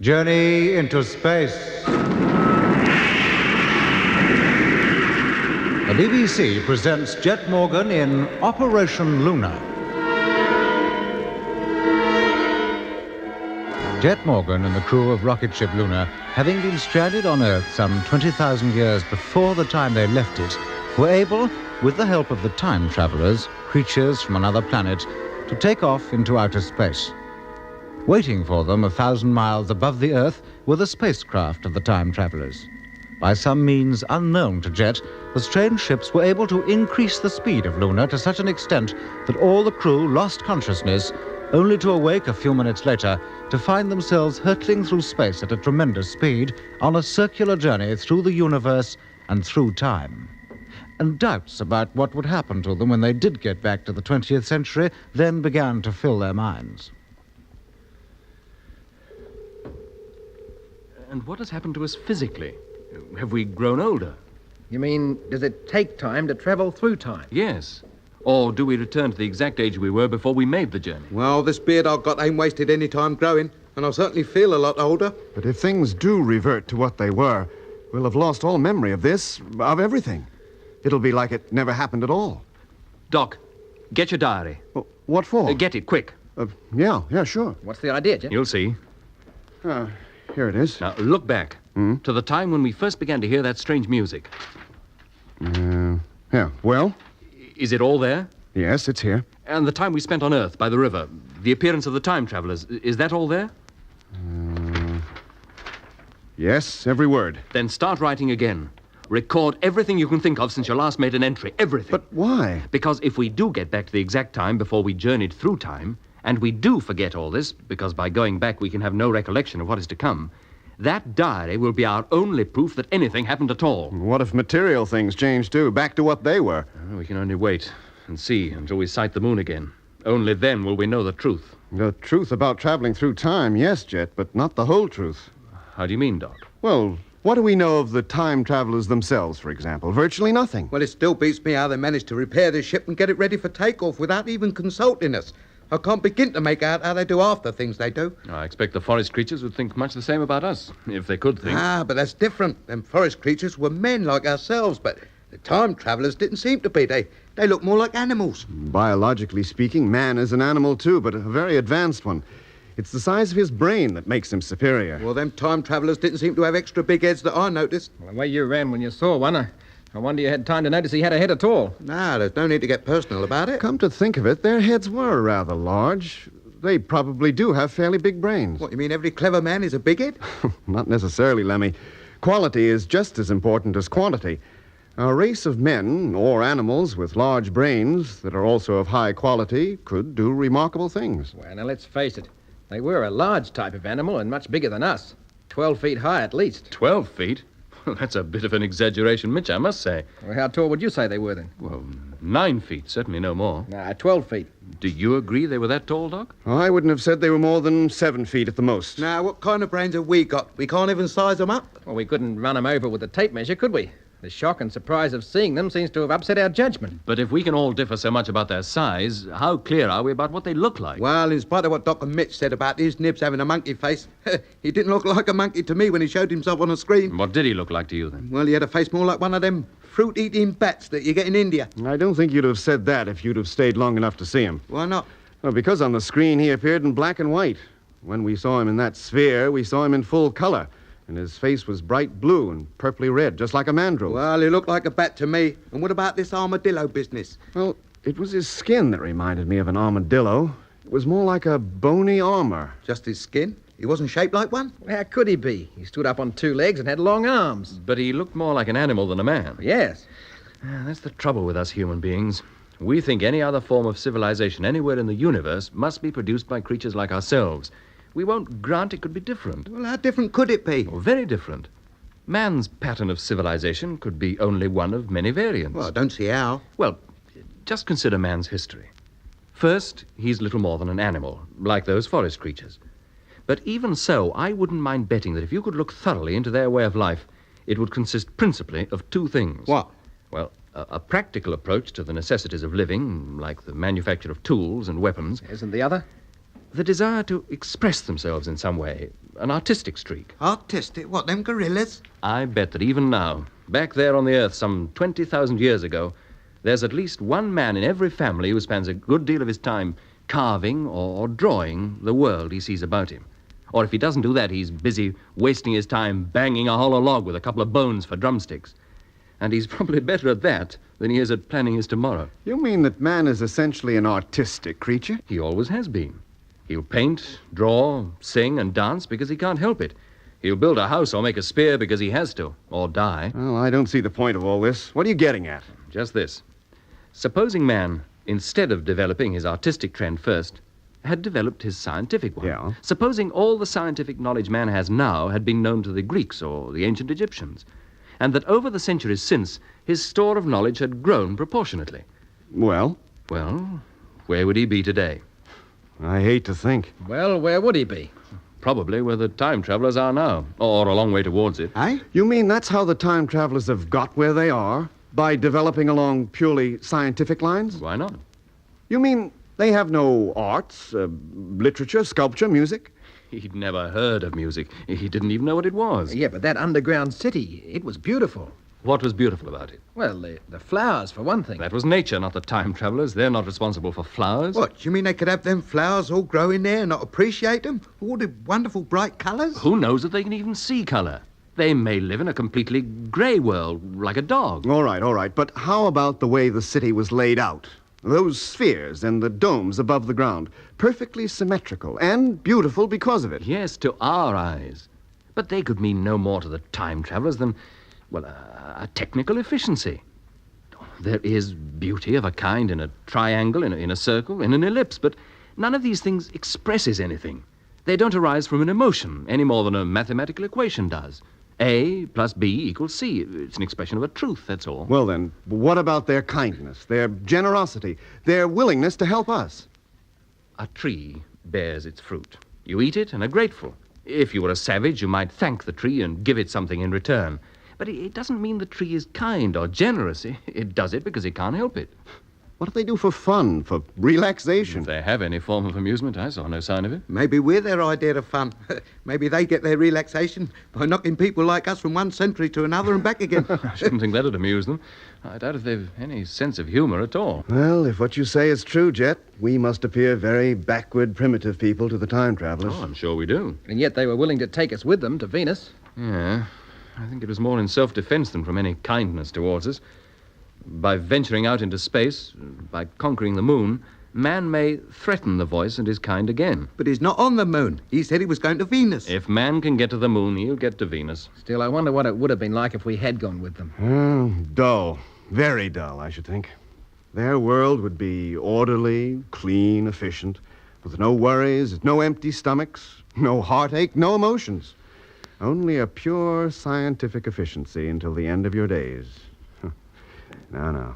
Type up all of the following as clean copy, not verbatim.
Journey into space. The BBC presents Jet Morgan in Operation Luna. Jet Morgan and the crew of rocket ship Luna, having been stranded on Earth some 20,000 years before the time they left it, were able, with the help of the time travelers, creatures from another planet, to take off into outer space. Waiting for them 1,000 miles above the Earth were the spacecraft of the time travelers. By some means unknown to Jet, the strange ships were able to increase the speed of Luna to such an extent that all the crew lost consciousness, only to awake a few minutes later to find themselves hurtling through space at a tremendous speed on a circular journey through the universe and through time. And doubts about what would happen to them when they did get back to the 20th century then began to fill their minds. And what has happened to us physically? Have we grown older? You mean, does it take time to travel through time? Yes. Or do we return to the exact age we were before we made the journey? Well, this beard I've got ain't wasted any time growing, and I certainly feel a lot older. But if things do revert to what they were, we'll have lost all memory of this, of everything. It'll be like it never happened at all. Doc, get your diary. Well, what for? Get it, quick. Yeah, sure. What's the idea, Jet? You'll see. Here it is. Now, look back to the time when we first began to hear that strange music. Yeah, well? Is it all there? Yes, it's here. And the time we spent on Earth by the river, the appearance of the time travelers, is that all there? Yes, every word. Then start writing again. Record everything you can think of since you last made an entry. Everything. But why? Because if we do get back to the exact time before we journeyed through time, and we do forget all this, because by going back we can have no recollection of what is to come, that diary will be our only proof that anything happened at all. What if material things change, too, back to what they were? We can only wait and see until we sight the moon again. Only then will we know the truth. The truth about traveling through time, yes, Jet, but not the whole truth. How do you mean, Doc? Well, what do we know of the time travelers themselves, for example? Virtually nothing. Well, it still beats me how they managed to repair the ship and get it ready for takeoff without even consulting us. I can't begin to make out how they do half the things they do. I expect the forest creatures would think much the same about us, if they could think. But that's different. Them forest creatures were men like ourselves, but the time travelers didn't seem to be. They look more like animals. Biologically speaking, man is an animal, too, but a very advanced one. It's the size of his brain that makes him superior. Well, them time travelers didn't seem to have extra big heads that I noticed. Well, the way you ran when you saw one, I wonder you had time to notice he had a head at all. There's no need to get personal about it. Come to think of it, their heads were rather large. They probably do have fairly big brains. What, you mean every clever man is a big head? Not necessarily, Lemmy. Quality is just as important as quantity. A race of men, or animals with large brains that are also of high quality, could do remarkable things. Well, now, let's face it. They were a large type of animal and much bigger than us. 12 feet high, at least. 12 feet? Well, that's a bit of an exaggeration, Mitch, I must say. Well, how tall would you say they were, then? Well, 9 feet, certainly no more. 12 feet. Do you agree they were that tall, Doc? I wouldn't have said they were more than 7 feet at the most. Now, what kind of brains have we got? We can't even size them up. Well, we couldn't run them over with a tape measure, could we? The shock and surprise of seeing them seems to have upset our judgment. But if we can all differ so much about their size, how clear are we about what they look like? Well, in spite of what Dr. Mitch said about his nibs having a monkey face, he didn't look like a monkey to me when he showed himself on the screen. What did he look like to you, then? Well, he had a face more like one of them fruit-eating bats that you get in India. I don't think you'd have said that if you'd have stayed long enough to see him. Why not? Well, because on the screen he appeared in black and white. When we saw him in that sphere, we saw him in full color. And his face was bright blue and purpley red, just like a mandrel's. Well, he looked like a bat to me. And what about this armadillo business? Well, it was his skin that reminded me of an armadillo. It was more like a bony armor. Just his skin? He wasn't shaped like one? Well, how could he be? He stood up on 2 legs and had long arms. But he looked more like an animal than a man. Yes. That's the trouble with us human beings. We think any other form of civilization anywhere in the universe must be produced by creatures like ourselves. We won't grant it could be different. Well, how different could it be? Oh, very different. Man's pattern of civilization could be only one of many variants. Well, I don't see how. Well, just consider man's history. First, he's little more than an animal, like those forest creatures. But even so, I wouldn't mind betting that if you could look thoroughly into their way of life, it would consist principally of 2 things. What? Well, a practical approach to the necessities of living, like the manufacture of tools and weapons. Isn't the other? The desire to express themselves in some way, an artistic streak. Artistic? What, them gorillas? I bet that even now, back there on the Earth some 20,000 years ago, there's at least one man in every family who spends a good deal of his time carving or drawing the world he sees about him. Or if he doesn't do that, he's busy wasting his time banging a hollow log with a couple of bones for drumsticks. And he's probably better at that than he is at planning his tomorrow. You mean that man is essentially an artistic creature? He always has been. He'll paint, draw, sing, and dance because he can't help it. He'll build a house or make a spear because he has to, or die. Well, I don't see the point of all this. What are you getting at? Just this. Supposing man, instead of developing his artistic trend first, had developed his scientific one. Yeah. Supposing all the scientific knowledge man has now had been known to the Greeks or the ancient Egyptians, and that over the centuries since, his store of knowledge had grown proportionately. Well, Well, where would he be today? I hate to think. Well, where would he be? Probably where the time travelers are now, or a long way towards it. Eh? You mean that's how the time travelers have got where they are? By developing along purely scientific lines? Why not? You mean they have no arts, literature, sculpture, music? He'd never heard of music. He didn't even know what it was. Yeah, but that underground city, it was beautiful. What was beautiful about it? Well, the flowers, for one thing. That was nature, not the time travelers. They're not responsible for flowers. What, you mean they could have them flowers all growing there and not appreciate them? All the wonderful bright colours? Who knows if they can even see colour? They may live in a completely grey world, like a dog. All right. But how about the way the city was laid out? Those spheres and the domes above the ground. Perfectly symmetrical and beautiful because of it. Yes, to our eyes. But they could mean no more to the time travelers than, well, a technical efficiency. There is beauty of a kind in a triangle, in a circle, in an ellipse, but none of these things expresses anything. They don't arise from an emotion any more than a mathematical equation does. A plus B equals C. It's an expression of a truth, that's all. Well, then, what about their kindness, their generosity, their willingness to help us? A tree bears its fruit. You eat it and are grateful. If you were a savage, you might thank the tree and give it something in return. But it doesn't mean the tree is kind or generous. It does it because it can't help it. What do they do for fun, for relaxation? If they have any form of amusement, I saw no sign of it. Maybe we're their idea of fun. Maybe they get their relaxation by knocking people like us from one century to another and back again. I shouldn't think that'd amuse them. I doubt if they've any sense of humor at all. Well, if what you say is true, Jet, we must appear very backward, primitive people to the time travelers. Oh, I'm sure we do. And yet they were willing to take us with them to Venus. Yeah, I think it was more in self-defense than from any kindness towards us. By venturing out into space, by conquering the moon, man may threaten the voice and his kind again. But he's not on the moon. He said he was going to Venus. If man can get to the moon, he'll get to Venus. Still, I wonder what it would have been like if we had gone with them. Dull. Very dull, I should think. Their world would be orderly, clean, efficient, with no worries, no empty stomachs, no heartache, no emotions. Only a pure scientific efficiency until the end of your days. No.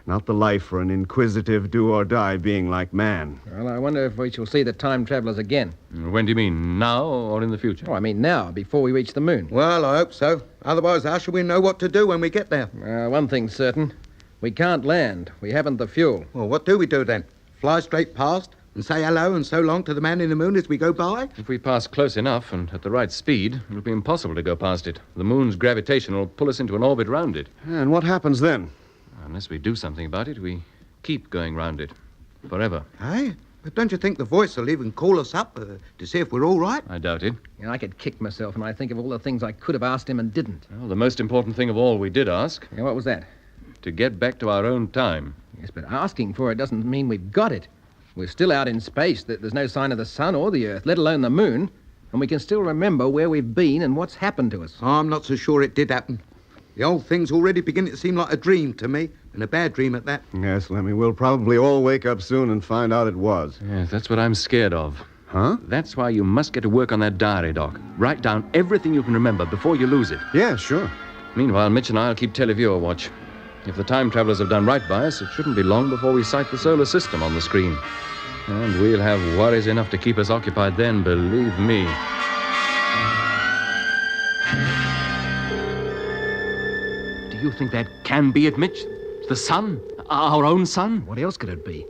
Not the life for an inquisitive do-or-die being like man. Well, I wonder if we shall see the time travelers again. When do you mean, now or in the future? Oh, I mean now, before we reach the moon. Well, I hope so. Otherwise, how shall we know what to do when we get there? One thing's certain. We can't land. We haven't the fuel. Well, what do we do then? Fly straight past and say hello and so long to the man in the moon as we go by? If we pass close enough and at the right speed, it'll be impossible to go past it. The moon's gravitation will pull us into an orbit round it. And what happens then? Unless we do something about it, we keep going round it. Forever. Hey? But don't you think the voice will even call us up to see if we're all right? I doubt it. I could kick myself when I think of all the things I could have asked him and didn't. Well, the most important thing of all we did ask, What was that? to get back to our own time. Yes, but asking for it doesn't mean we've got it. We're still out in space. There's no sign of the sun or the Earth, let alone the moon. And we can still remember where we've been and what's happened to us. I'm not so sure it did happen. The old thing's already beginning to seem like a dream to me, and a bad dream at that. Yes, Lemmy, we'll probably all wake up soon and find out it was. Yes, that's what I'm scared of. Huh? That's why you must get to work on that diary, Doc. Write down everything you can remember before you lose it. Yeah, sure. Meanwhile, Mitch and I'll keep televiewer watch. If the time travelers have done right by us, it shouldn't be long before we sight the solar system on the screen. And we'll have worries enough to keep us occupied then, believe me. Do you think that can be it, Mitch? The sun? Our own sun? What else could it be?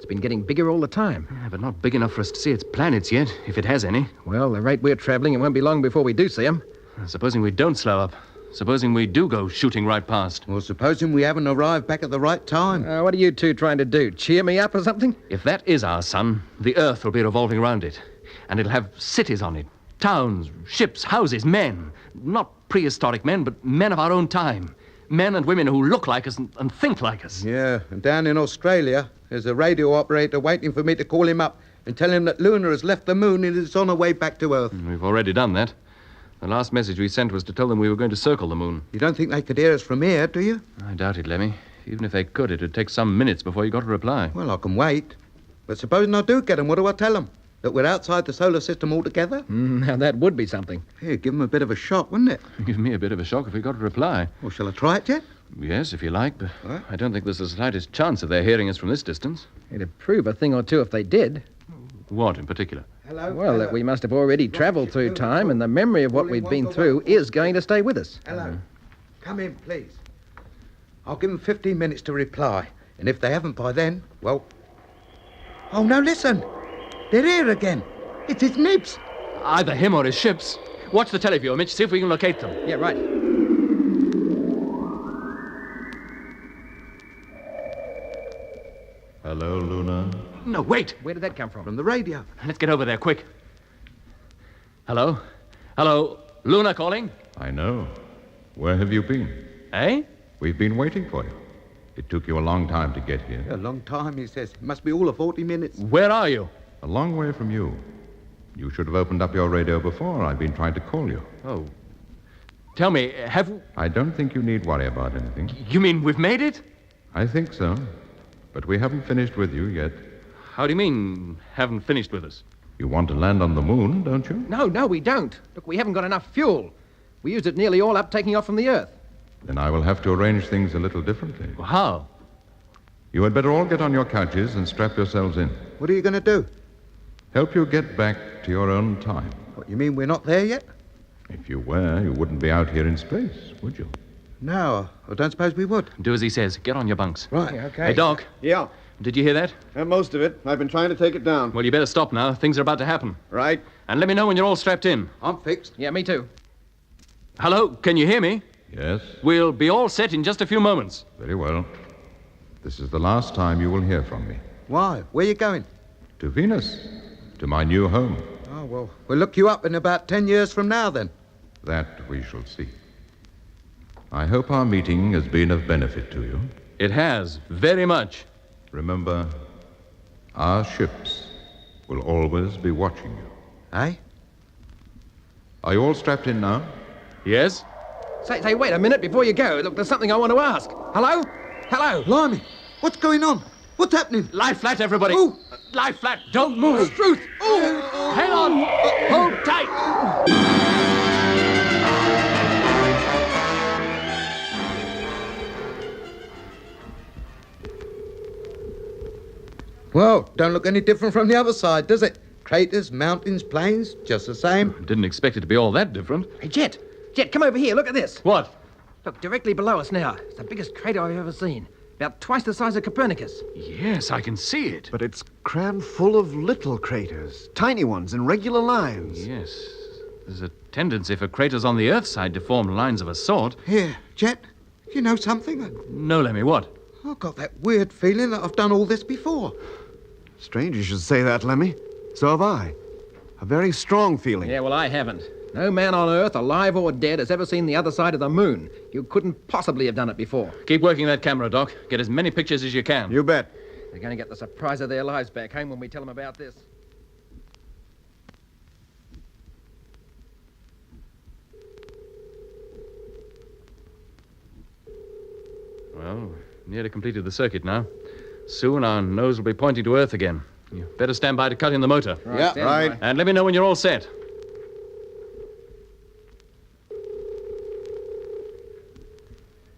It's been getting bigger all the time. Yeah, but not big enough for us to see its planets yet, if it has any. Well, the rate we're traveling, it won't be long before we do see them. Supposing we don't slow up. Supposing we do go shooting right past. Well, supposing we haven't arrived back at the right time. What are you two trying to do? Cheer me up or something? If that is our sun, the Earth will be revolving around it. And it'll have cities on it. Towns, ships, houses, men. Not prehistoric men, but men of our own time. Men and women who look like us and think like us. Yeah, and down in Australia, there's a radio operator waiting for me to call him up and tell him that Luna has left the moon and is on her way back to Earth. We've already done that. The last message we sent was to tell them we were going to circle the moon. You don't think they could hear us from here, do you? I doubt it, Lemmy. Even if they could, it would take some minutes before you got a reply. Well, I can wait. But supposing I do get them, what do I tell them? That we're outside the solar system altogether? Now, that would be something. Yeah, give them a bit of a shock, wouldn't it? Give me a bit of a shock if we got a reply. Well, shall I try it yet? Yes, if you like, but What? I don't think there's the slightest chance of their hearing us from this distance. It'd prove a thing or two if they did. What in particular? Hello? Well, that we must have already travelled through time, and the memory of what we've been through is going to stay with us. Hello. Come in, please. I'll give them 15 minutes to reply. And if they haven't by then, well... Oh, no, listen. They're here again. It's his nibs. Either him or his ships. Watch the televiewer, Mitch. See if we can locate them. Yeah, right. Hello, Luna. No, wait. Where did that come from? From the radio. Let's get over there, quick. Hello? Hello? Luna calling? I know. Where have you been? Eh? We've been waiting for you. It took you a long time to get here. A long time, he says. It must be all of 40 minutes. Where are you? A long way from you. You should have opened up your radio before. I've been trying to call you. Oh. Tell me, have... I don't think you need worry about anything. You mean we've made it? I think so. But we haven't finished with you yet. How do you mean, haven't finished with us? You want to land on the moon, don't you? No, we don't. Look, we haven't got enough fuel. We used it nearly all up taking off from the Earth. Then I will have to arrange things a little differently. Well, how? You had better all get on your couches and strap yourselves in. What are you going to do? Help you get back to your own time. What, you mean we're not there yet? If you were, you wouldn't be out here in space, would you? No, I don't suppose we would. Do as he says. Get on your bunks. Right. Okay. Hey, Doc, Yeah, did you hear that? most of it. I've been trying to take it down. Well, you better stop now. Things are about to happen. Right. And let me know when you're all strapped in. I'm fixed. Yeah, me too. Hello, can you hear me? Yes? We'll be all set in just a few moments. Very well. This is the last time you will hear from me. Why? Where are you going? To Venus. To my new home. Oh, well, we'll look you up in about 10 years from now, then. That we shall see. I hope our meeting has been of benefit to you. It has, very much. Remember, our ships will always be watching you. Eh? Are you all strapped in now? Yes? Say, wait a minute before you go. Look, there's something I want to ask. Hello? Hello? Blimey, what's going on? What's happening? Lie flat, everybody. Oh. Lie flat. Don't move. Truth! Oh! Hang on. Hold tight. Well, don't look any different from the other side, does it? Craters, mountains, plains, just the same. Didn't expect it to be all that different. Hey, Jet, come over here. Look at this. What? Look, directly below us now. It's the biggest crater I've ever seen. About twice the size of Copernicus. Yes, I can see it. But it's crammed full of little craters, tiny ones in regular lines. Yes. There's a tendency for craters on the Earth's side to form lines of a sort. Here, Jet, you know something? No, Lemmy, what? I've got that weird feeling that I've done all this before. Strange you should say that, Lemmy. So have I. A very strong feeling. Yeah, well, I haven't. No man on Earth, alive or dead, has ever seen the other side of the moon. You couldn't possibly have done it before. Keep working that camera, Doc. Get as many pictures as you can. You bet. They're going to get the surprise of their lives back home when we tell them about this. Well, nearly completed the circuit now. Soon our nose will be pointing to Earth again. You better stand by to cut in the motor. Yeah, stand right. by. And let me know when you're all set.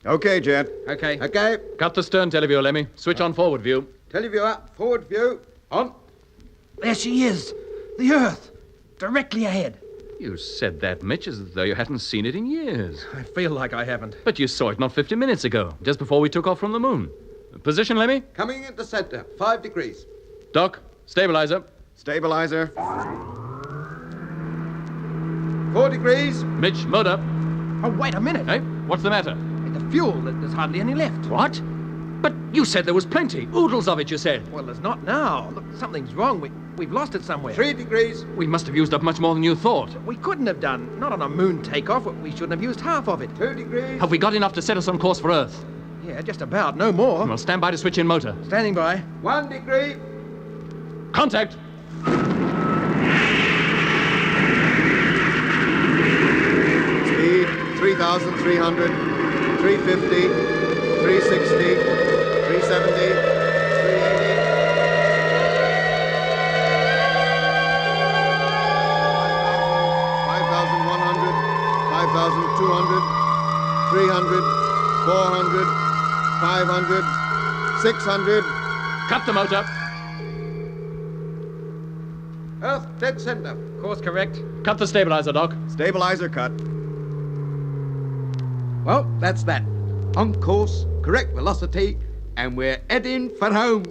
Okay, Jet. Okay. Okay, Cut the stern teleview, Lemmy. Switch on forward view. teleview up, forward view, on. There she is. The Earth. Directly ahead. You said that, Mitch, as though you hadn't seen it in years. I feel like I haven't. But you saw it not 50 minutes ago, just before we took off from the moon. Position, Lemmy? Coming into center, 5 degrees. Doc, stabilizer. Stabilizer. 4 degrees. Mitch, motor. Oh, wait a minute. Hey, what's the matter? The fuel, there's hardly any left. What? But you said there was plenty. Oodles of it, you said. Well, there's not now. Look, something's wrong. We've lost it somewhere. 3 degrees. We must have used up much more than you thought. We couldn't have done. Not on a moon takeoff. We shouldn't have used half of it. 2 degrees. Have we got enough to set us on course for Earth? Yeah, just about. No more. Well, stand by to switch in motor. Standing by. 1 degree. Contact. Speed 3,300, 350, 360, 370, 380. 5,100, 5,200, 300, 400, 500, 600. Cut the motor. Earth dead center. Course correct. Cut the stabilizer, Doc. Stabilizer cut. Well, that's that. On course, correct velocity, and we're heading for home.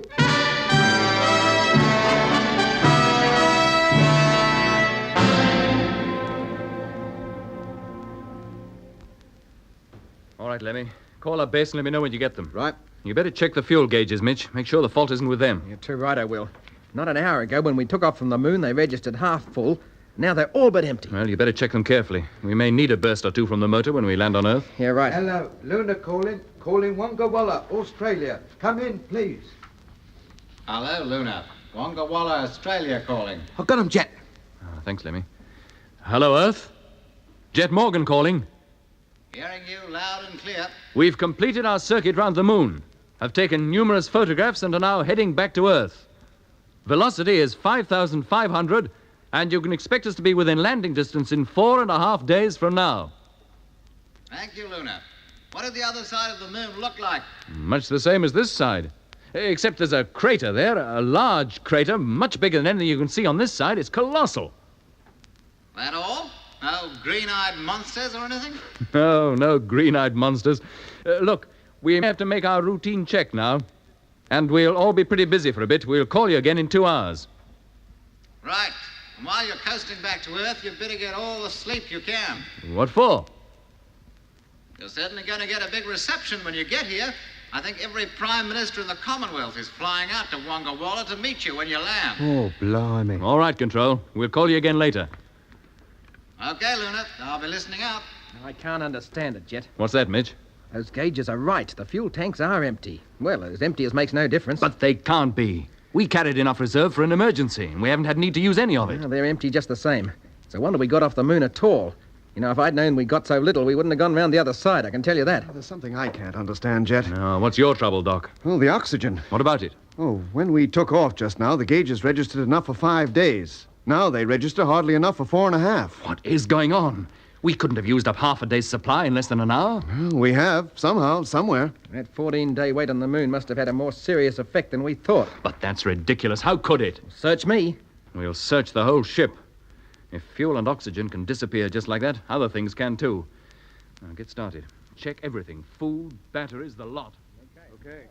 All right, Lemmy. Call up base and let me know when you get them. Right. You better check the fuel gauges, Mitch. Make sure the fault isn't with them. You're too right, I will. Not an hour ago, when we took off from the moon, they registered half full. Now they're all but empty. Well, you better check them carefully. We may need a burst or two from the motor when we land on Earth. Yeah, right. Hello, Luna calling. Calling Wonga Walla, Australia. Come in, please. Hello, Luna. Wonga Walla, Australia calling. I've got 'em, Jet. Thanks, Lemmy. Hello, Earth. Jet Morgan calling. Hearing you loud and clear. We've completed our circuit round the moon, have taken numerous photographs, and are now heading back to Earth. Velocity is 5,500, and you can expect us to be within landing distance in 4.5 days from now. Thank you, Luna. What did the other side of the moon look like? Much the same as this side. Except there's a crater there, a large crater, much bigger than anything you can see on this side. It's colossal. That all? No green-eyed monsters or anything? No green-eyed monsters. Look, we have to make our routine check now. And we'll all be pretty busy for a bit. We'll call you again in 2 hours. Right. And while you're coasting back to Earth, you'd better get all the sleep you can. What for? You're certainly going to get a big reception when you get here. I think every Prime Minister in the Commonwealth is flying out to Wonga Walla to meet you when you land. Oh, blimey. All right, Control. We'll call you again later. Okay, Luna. I'll be listening out. I can't understand it, Jet. What's that, Mitch? Those gauges are right. The fuel tanks are empty. Well, as empty as makes no difference. But they can't be. We carried enough reserve for an emergency, and we haven't had need to use any of it. Well, they're empty just the same. It's a wonder we got off the moon at all. You know, if I'd known we got so little, we wouldn't have gone round the other side, I can tell you that. There's something I can't understand, Jet. Now, what's your trouble, Doc? Oh, the oxygen. What about it? Oh, when we took off just now, the gauges registered enough for 5 days. Now they register hardly enough for 4.5. What is going on? We couldn't have used up half a day's supply in less than an hour. Well, we have, somehow, somewhere. That 14-day wait on the moon must have had a more serious effect than we thought. But that's ridiculous. How could it? Search me. We'll search the whole ship. If fuel and oxygen can disappear just like that, other things can too. Now, get started. Check everything. Food, batteries, the lot. Okay.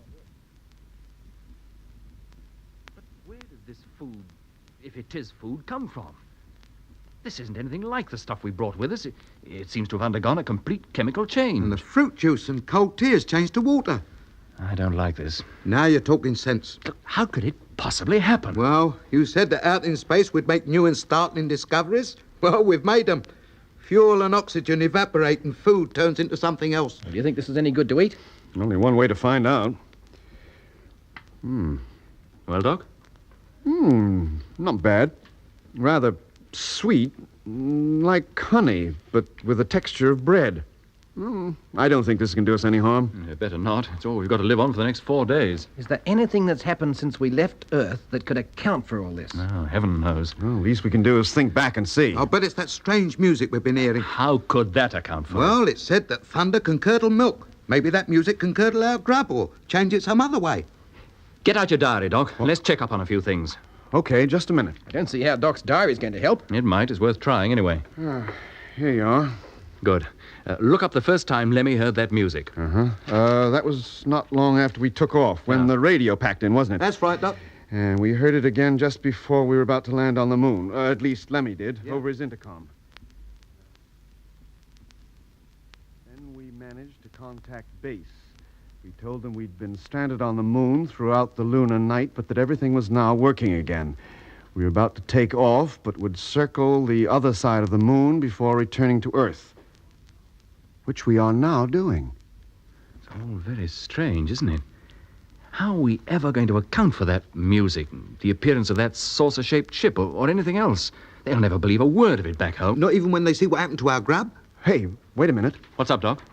But where does this food, if it is food, come from? This isn't anything like the stuff we brought with us. It seems to have undergone a complete chemical change. And the fruit juice and cold tea has changed to water. I don't like this. Now you're talking sense. Look, how could it possibly happen? Well, you said that out in space we'd make new and startling discoveries. Well, we've made them. Fuel and oxygen evaporate and food turns into something else. Do you think this is any good to eat? Only one way to find out. Well, Doc? Not bad. Rather sweet, like honey, but with the texture of bread. I don't think this can do us any harm. Better not. It's all we've got to live on for the next 4 days. Is there anything that's happened since we left Earth that could account for all this? Oh, heaven knows. Well, least we can do is think back and see. I'll bet it's that strange music we've been hearing. How could that account for it? Well, it's said that thunder can curdle milk. Maybe that music can curdle our grub or change it some other way. Get out your diary, Doc. Let's check up on a few things. Okay, just a minute. I don't see how Doc's diary's going to help. It might. It's worth trying anyway. Here you are. Good. Look up the first time Lemmy heard that music. That was not long after we took off, when the radio packed in, wasn't it? That's right, Doc. And we heard it again just before we were about to land on the moon. At least Lemmy did, over his intercom. Then we managed to contact base. We told them we'd been stranded on the moon throughout the lunar night, but that everything was now working again. We were about to take off, but would circle the other side of the moon before returning to Earth, which we are now doing. It's all very strange, isn't it? How are we ever going to account for that music, the appearance of that saucer-shaped ship, or anything else? They'll never believe a word of it back home. Not even when they see what happened to our grub? Hey, wait a minute. What's up, Doc?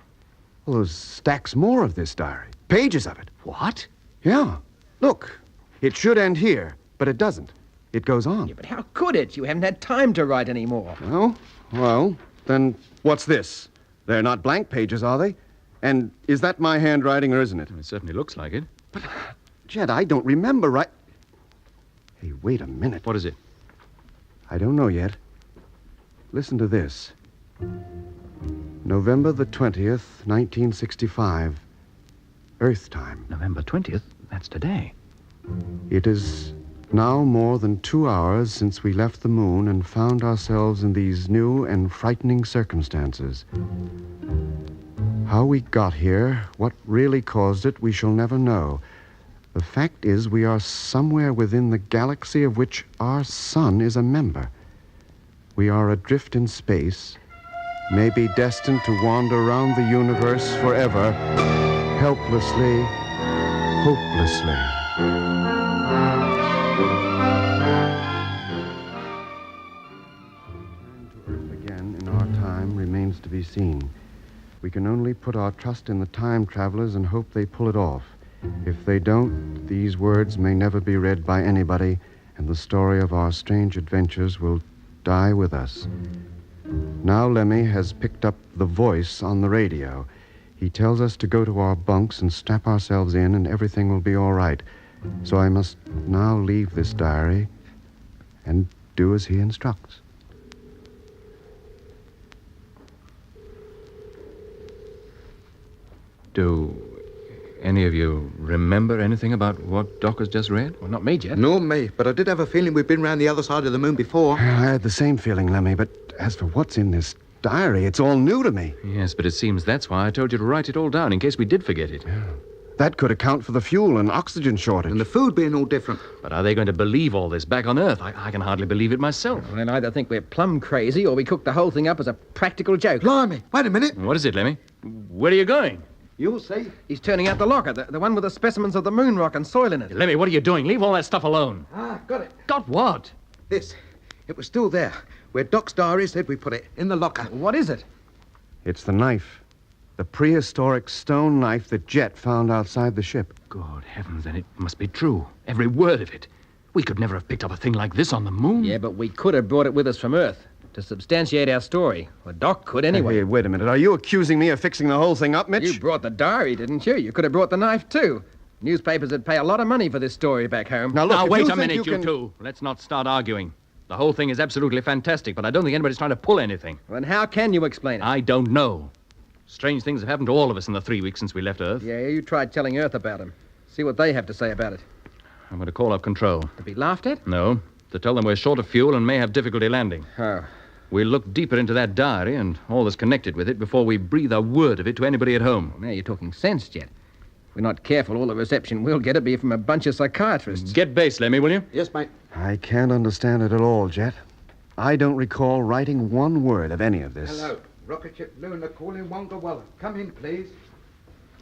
Well, there's stacks more of this diary. Pages of it. What? Yeah. Look, it should end here, but it doesn't. It goes on. Yeah, but how could it? You haven't had time to write any more. Oh, well, then what's this? They're not blank pages, are they? And is that my handwriting or isn't it? It certainly looks like it. But, Jed, I don't remember right... Hey, wait a minute. What is it? I don't know yet. Listen to this. November the 20th, 1965. Earth time. November 20th? That's today. It is now more than 2 hours since we left the moon and found ourselves in these new and frightening circumstances. How we got here, what really caused it, we shall never know. The fact is, we are somewhere within the galaxy of which our sun is a member. We are adrift in space, maybe destined to wander around the universe forever, helplessly, hopelessly. Return to Earth again in our time remains to be seen. We can only put our trust in the time travelers and hope they pull it off. If they don't, these words may never be read by anybody, and the story of our strange adventures will die with us. Now Lemmy has picked up the voice on the radio. He tells us to go to our bunks and strap ourselves in, and everything will be all right. So I must now leave this diary and do as he instructs. Do any of you remember anything about what Doc has just read? Well, not me, Jed. Nor me, but I did have a feeling we'd been round the other side of the moon before. I had the same feeling, Lemmy, but as for what's in this diary, it's all new to me. Yes, but it seems that's why I told you to write it all down in case we did forget it. That could account for the fuel and oxygen shortage. And the food being all different. But are they going to believe all this back on Earth? I can hardly believe it myself. Well, they'll either think we're plumb crazy or we cook the whole thing up as a practical joke. Blimey, wait a minute. What is it, Lemmy? Where are you going? You'll see. He's turning out the locker, the one with the specimens of the moon rock and soil in it. Lemmy, what are you doing? Leave all that stuff alone. Ah, got it. Got what? This. It was still there, where Doc's diary said we put it, in the locker. What is it? It's the knife. The prehistoric stone knife that Jet found outside the ship. Good heavens, then it must be true. Every word of it. We could never have picked up a thing like this on the moon. Yeah, but we could have brought it with us from Earth to substantiate our story. Well, Doc could anyway. Hey, wait a minute. Are you accusing me of fixing the whole thing up, Mitch? You brought the diary, didn't you? You could have brought the knife, too. Newspapers would pay a lot of money for this story back home. Now, look, Now, if wait you a think minute, you can... two. Let's not start arguing. The whole thing is absolutely fantastic, but I don't think anybody's trying to pull anything. Well, then how can you explain it? I don't know. Strange things have happened to all of us in the 3 weeks since we left Earth. Yeah, you tried telling Earth about them. See what they have to say about it. I'm going to call up control. To be laughed at? No, to tell them we're short of fuel and may have difficulty landing. Oh. We'll look deeper into that diary and all that's connected with it before we breathe a word of it to anybody at home. Well, now you're talking sense, Jet. If we're not careful, all the reception we'll get will be from a bunch of psychiatrists. Get base, Lemmy, will you? Yes, mate. I can't understand it at all, Jet. I don't recall writing one word of any of this. Hello. Rocket ship Luna calling Wonga Walla. Come in, please.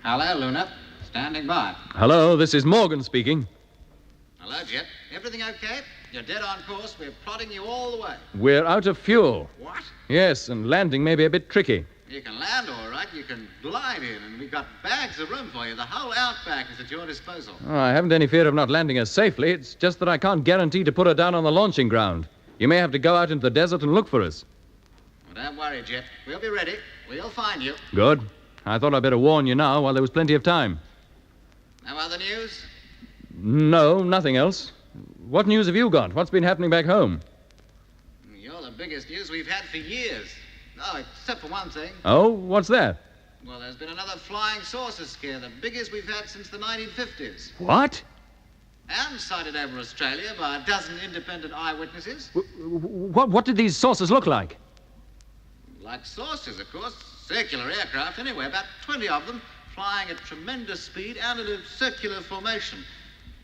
Hello, Luna. Standing by. Hello, this is Morgan speaking. Hello, Jet. Everything okay? You're dead on course. We're plodding you all the way. We're out of fuel. What? Yes, and landing may be a bit tricky. You can land all right. You can glide in, and we've got bags of room for you. The whole outback is at your disposal. Oh, I haven't any fear of not landing us safely. It's just that I can't guarantee to put her down on the launching ground. You may have to go out into the desert and look for us. Well, don't worry, Jet. We'll be ready. We'll find you. Good. I thought I'd better warn you now while there was plenty of time. No other news? No, nothing else. What news have you got? What's been happening back home? You're the biggest news we've had for years. Oh, except for one thing. Oh, what's that? Well, there's been another flying saucer scare, the biggest we've had since the 1950s. What? and sighted over Australia by a dozen independent eyewitnesses. What did these saucers look like? Like saucers, of course. Circular aircraft anyway, about 20 of them, flying at tremendous speed and in a circular formation.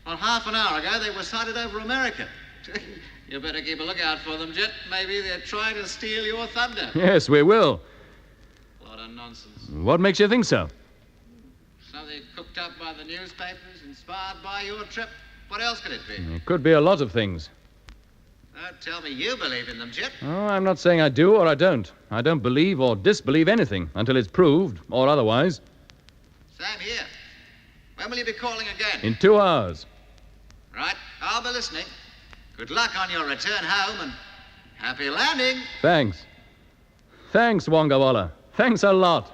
Well, half an hour ago, they were sighted over America. You better keep a lookout for them, Jet. Maybe they're trying to steal your thunder. Yes, we will. A lot of nonsense. What makes you think so? Something cooked up by the newspapers, inspired by your trip. What else could it be? It could be a lot of things. Don't tell me you believe in them, Jet. Oh, I'm not saying I do or I don't. I don't believe or disbelieve anything until it's proved, or otherwise. Same here. When will you be calling again? In 2 hours. Right, I'll be listening. Good luck on your return home and happy landing. Thanks. Thanks, Wongawalla. Thanks a lot.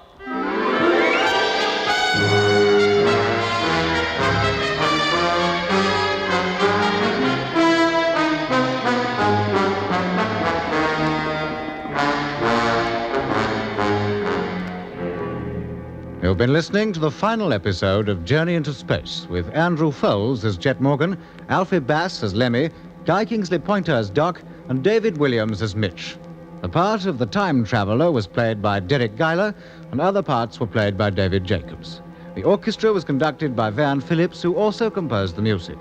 You've been listening to the final episode of Journey into Space with Andrew Foles as Jet Morgan, Alfie Bass as Lemmy, Guy Kingsley Pointer as Doc, and David Williams as Mitch. The part of the time traveler was played by Derek Geiler, and other parts were played by David Jacobs. The orchestra was conducted by Van Phillips, who also composed the music.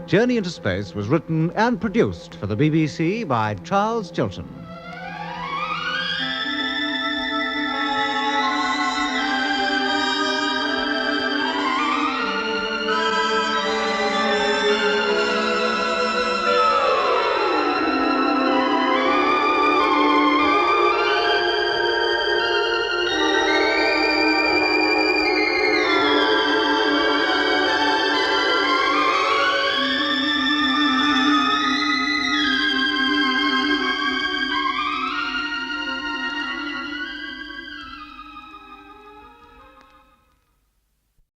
Journey into Space was written and produced for the BBC by Charles Chilton.